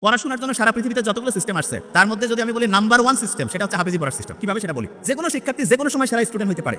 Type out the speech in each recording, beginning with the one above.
পড়াশোনার জন্য সারা পৃথিবীতে যতগুলো সিস্টেম আসছে তার মধ্যে যদি আমি বলি নাম্বার 1 সিস্টেম সেটা হচ্ছে হাফেজি পড়ার সিস্টেম। কিভাবে সেটা বলি, যে কোনো শিক্ষার্থী যে কোনো সময় সেরা স্টুডেন্ট হতে পারে।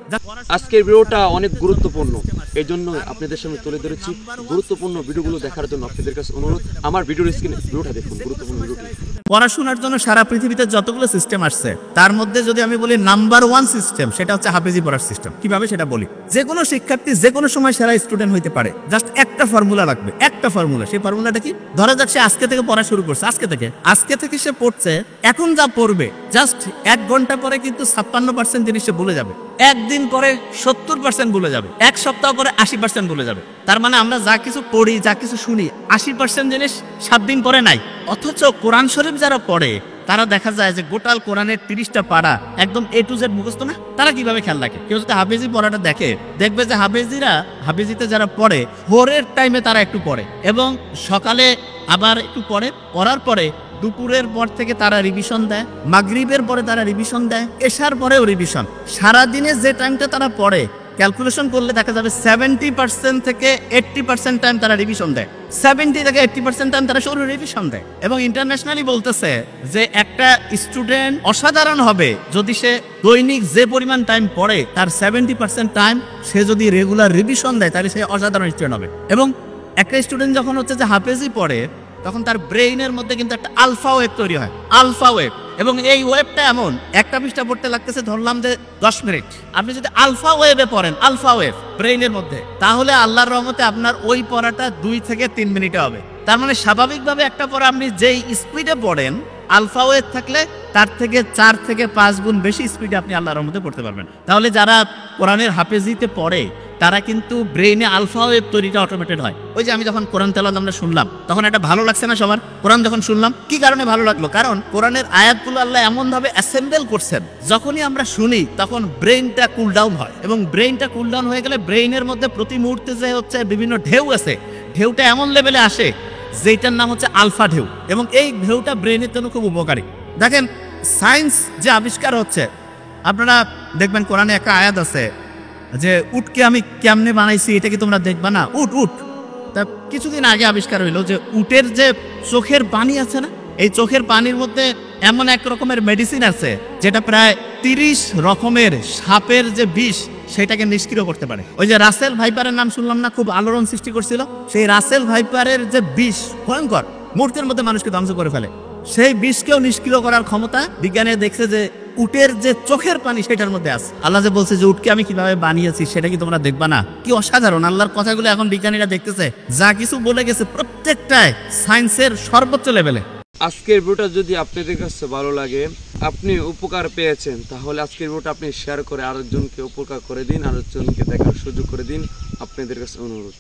আজকের ভিডিওটা অনেক গুরুত্বপূর্ণ, এই জন্য আপনাদের সামনে তুলে ধরেছি। গুরুত্বপূর্ণ ভিডিওগুলো দেখার জন্য আপনাদের কাছে অনুরোধ, আমার ভিডিওর স্ক্রিনে ভিডিওটা দেখুন, গুরুত্বপূর্ণ ভিডিওটি। পড়াশোনার জন্য সারা পৃথিবীতে যতগুলো সিস্টেম আসছে তার মধ্যে যদি আমি বলি নাম্বার 1 সিস্টেম সেটা হচ্ছে হাফেজি পড়ার সিস্টেম। কিভাবে সেটা বলি, যে কোনো শিক্ষার্থী যে কোনো সময় সেরা স্টুডেন্ট হতে পারে। জাস্ট একটা ফর্মুলা লাগবে, একটা ফর্মুলা। সেই ফর্মুলাটা কি? ধরা যাক সে আজকে থেকে পড়া শুরু করছে, আজকে থেকে সে পড়ছে, এখন যা পড়বে জাস্ট 1 ঘন্টা পরে কিন্তু 56% জিনিস সে ভুলে যাবে, একদিন পরে 70% ভুলে যাবে, এক সপ্তাহ পরে 80% ভুলে যাবে। তার মানে আমরা যা কিছু পড়ি, যা কিছু শুনি, 80% জিনিস 7 দিন পরে নাই। অথচ কোরআন শরীফ যারা পড়ে তারা দেখা যায় যে গোটাল কোরআনের 30টা পারা একদম A to Z মুখস্থ না। তারা কিভাবে খেয়াল রাখে? কেউ যদি হাফেজি পড়াটা দেখে, দেখবে যে হাফেজিতে যারা পড়ে ভোরের টাইমে তারা একটু পড়ে এবং সকালে আবার একটু পড়ে, পড়ার পরে দুপুরের পর থেকে তারা রিভিশন দেয়, মাগরিবের পরে তারা রিভিশন দেয়, এশার পরেও রিভিশন। সারাদিনে যে টাইমটা তারা পড়ে ক্যালকুলেশন করলে দেখা যাবে 70% থেকে 80% টাইম তারা রিভিশন দেয়, 70 থেকে 80% টাইম তারা শুধু রিভিশন দেয়। এবং ইন্টারন্যাশনালি বলতেছে যে একটা স্টুডেন্ট অসাধারণ হবে যদি সে দৈনিক যে পরিমাণ টাইম পড়ে তার 70% টাইম সে যদি রেগুলার রিভিশন দেয় তাহলে সে অসাধারণ স্টুডেন্ট হবে। এবং একটা স্টুডেন্ট যখন হচ্ছে যে হাফেজি পড়ে তখন তার ব্রেইনের মধ্যে কিন্তু একটা আলফা ওয়েভ তৈরি হয়, আলফা ওয়েভ। এবং এই ওয়েভটা এমন, একটা পৃষ্ঠা পড়তে লাগতেছে ধরলাম যে 10 মিনিট, আপনি যদি আলফা ওয়েভে পড়েন, আলফা ওয়েভ ব্রেইনের মধ্যে, তাহলে আল্লাহর রহমতে আপনার ওই পড়াটা 2 থেকে 3 মিনিটে হবে। তার মানে স্বাভাবিকভাবে একটা পড়া আপনি যেই স্পিডে পড়েন, আলফা ওয়েভ থাকলে তার থেকে 4 থেকে 5 গুণ বেশি স্পিডে আপনি আল্লাহর রহমতে পড়তে পারবেন। তাহলে যারা কোরআনের হাফেজিতে পড়ে তারা কিন্তু ব্রেইনে আলফা ওয়েভ তৈরিটা অটোমেটেড হয়। ওই যে আমি যখন কোরআন তেলাওয়াত আমরা শুনলাম তখন এটা ভালো লাগছে না সবার? কোরআন যখন শুনলাম কি কারণে ভালো লাগলো? কারণ কোরআনের আয়াতগুলো আল্লাহ এমন ভাবে অ্যাসেম্বল করছেন, যখনই আমরা শুনি তখন ব্রেইনটা কুল ডাউন হয়। এবং ব্রেইনটা কুল ডাউন হয়ে গেলে ব্রেইনের মধ্যে প্রতি মুহূর্তে যে হচ্ছে বিভিন্ন ঢেউ আছে, ঢেউটা এমন লেভেলে আসে যেটার নাম হচ্ছে আলফা ঢেউ। এবং এই ঢেউটা ব্রেইনের জন্য খুব উপকারী। দেখেন সায়েন্স যে আবিষ্কার হচ্ছে, আপনারা দেখবেন কোরআনে একটা আয়াত আছে যে উটকে আমি কেমনে বানাইছি এটা কি তোমরা দেখবা না? উট তা কিছুদিন আগে আবিষ্কার হইলো যে উটের যে চোখের পানি আছে না, এই চোখের পানির মধ্যে এমন এক রকমের মেডিসিন আছে যেটা প্রায় 30 রকমের সাপের যে বিষ সেটাকে নিষ্ক্রিয় করতে পারে। ওই যে রাসেল ভাইপারের নাম শুনলাম না, খুব আলোড়ন সৃষ্টি করছিল। সেই রাসেল ভাইপারের যে বিষ ভয়ঙ্কর, মুহূর্তের মধ্যে মানুষকে ধ্বংস করে ফেলে, সেই বিষকেও নিষ্ক্রিয় করার ক্ষমতা বিজ্ঞানে দেখছে যে উটের যে চোখের পানি সেটার মধ্যে আছে। আল্লাহ যে বলছে যে উটকে আমি কিভাবে বানিয়েছি সেটা কি তোমরা দেখবা না? কি অসাধারণ! আল্লাহর কথাগুলো এখন বিজ্ঞানীরা দেখতেছে, যা কিছু বলে গেছে প্রত্যেকটাই সায়েন্সের সর্বোচ্চ লেভেলে। আজকের ভিডিওটা যদি আপনাদের কাছে ভালো লাগে, আপনি উপকার পেয়েছেন, তাহলে আজকের ভিডিওটা আপনি শেয়ার করে আরেকজনকে উপকার করে দিন, আরেকজনকে দেখার সুযোগ করে দিন, আপনাদের কাছে অনুরোধ।